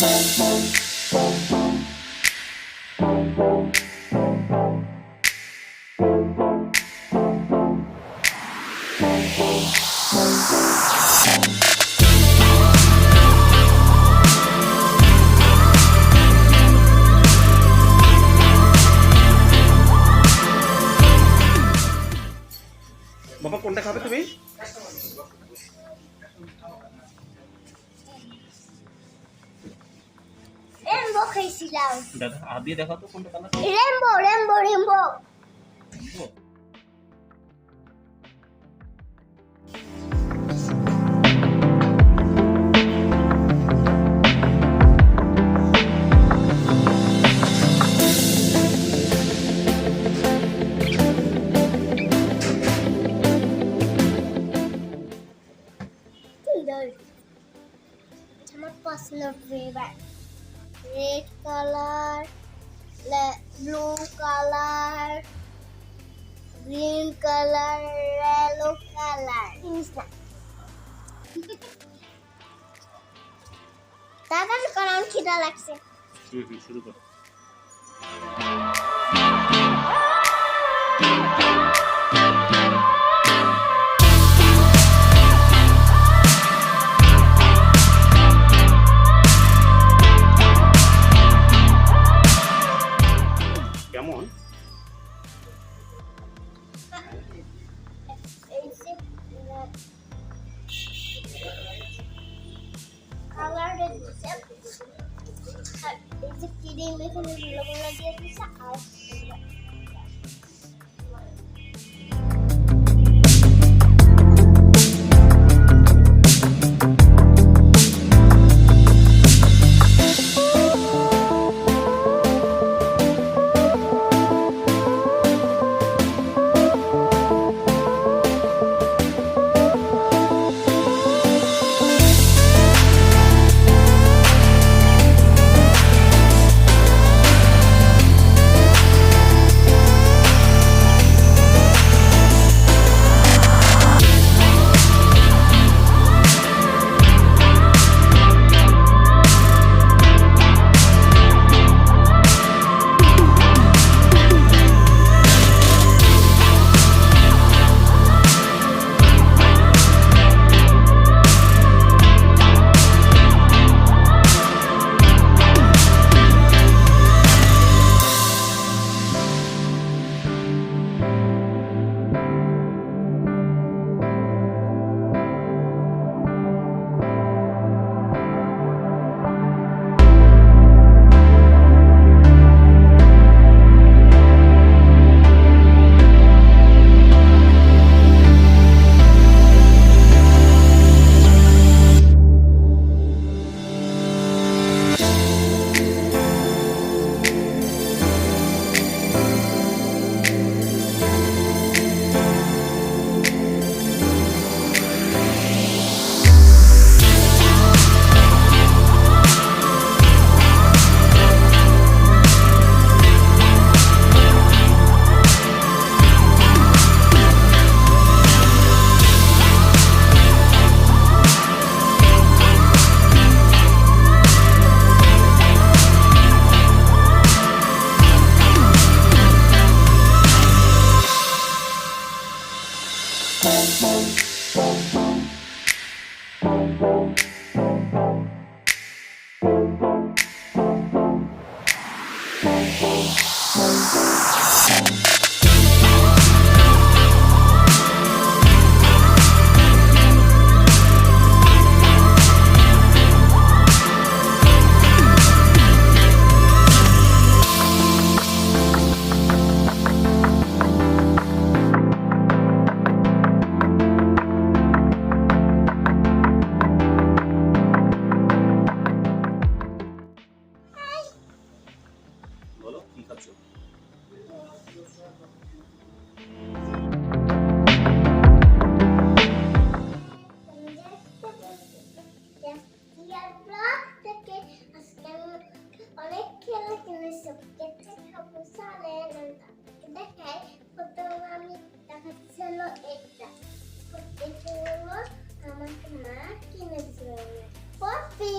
বাবা কোনটা খাবে তুমি? রেনবো খাইছিলাম। দাদা হাত দিয়ে দেখাও তো কোনটা কালার? Rainbow rainbow rainbow. আমার পছন্দ favourite red colour, blue colour, green colour, yellow colour. তাড়াতাড়ি করো, আমার খিদা লাগছে। শুরু করো। কেমন? কালারটা দিচ্ছে আর এই যে ক্রিম এখানে গুলো দিয়ে দিচ্ছে আর আমাকে মা কিনে দিল পপি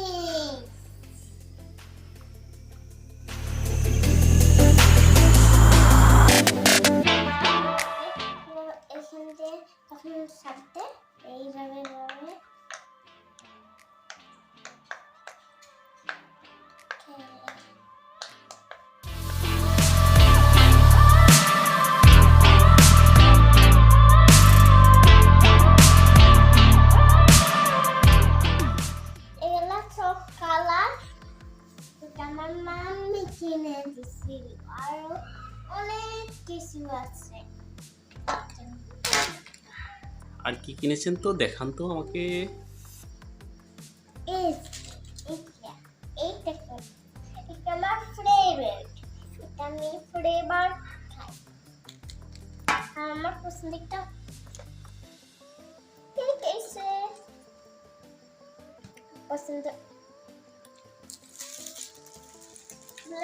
ভিডিও আরো অনেক কিছু আছে। আর কি কিনেছেন তো দেখান তো আমাকে। এইটা এটা আমার ফেভারিট, এটা আমি ফ্লেভার খাই। আর আমার পছন্দিতা ঠিক আছে, পছন্দ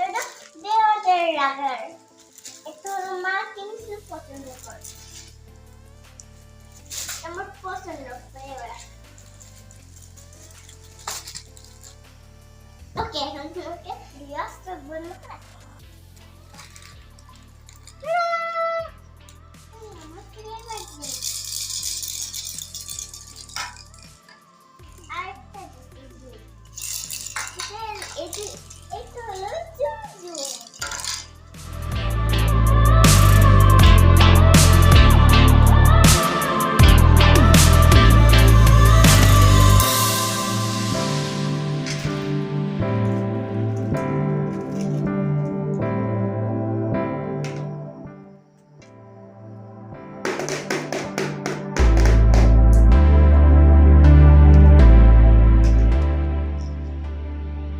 এটা দেওয়াদের লাগার একটু মা কিনতে পছন্দ করে, আমার পছন্দ ফ্লেভার। ওকে এখন ওকে দিয়াস তো বললো না আমার ফ্লেভার নেই। আরেকটা দিদি এটা এটা হলো জুজু।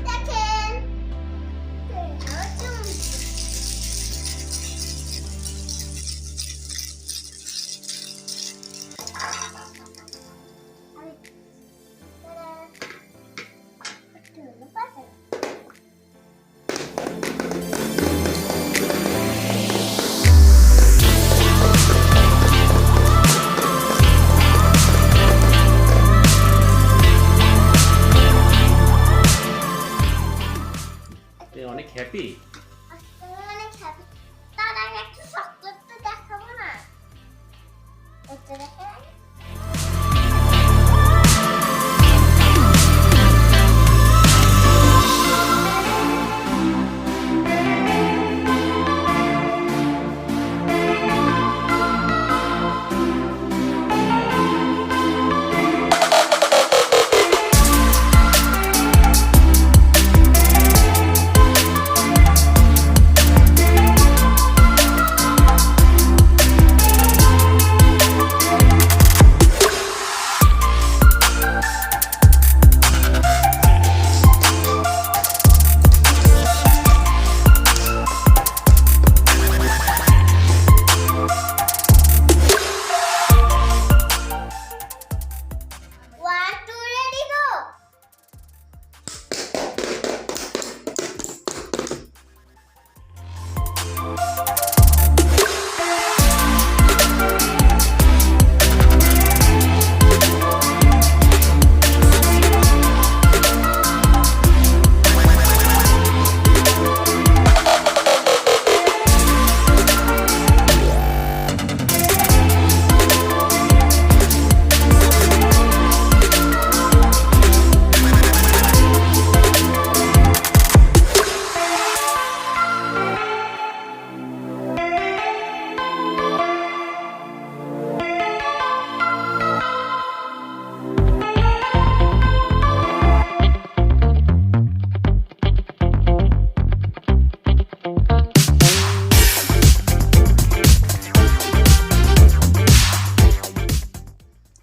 দেখেন এটা জুজু। অনেক হ্যাপি। অনেক হ্যাপি। তার আগে একটু চকলেটটা দেখাবো না, এটা দেখেন। One, two, ready, go!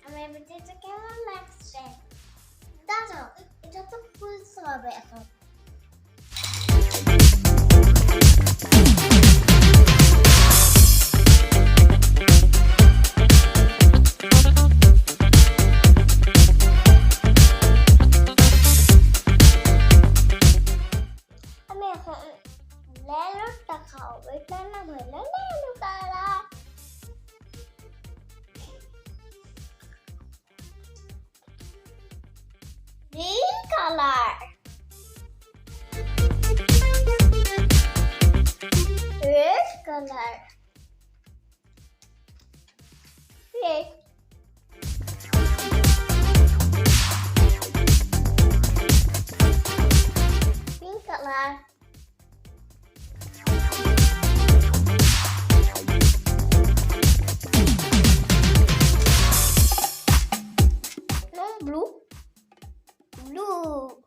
আমার ভিডিওটা কেমন লাগছে? দাদা এটা তো ফুল হবে এখন। আমি এখন লেলোটা খাবো, এটা না হলে লেলো তারা green color, red color, red, pink color, no blue, blue.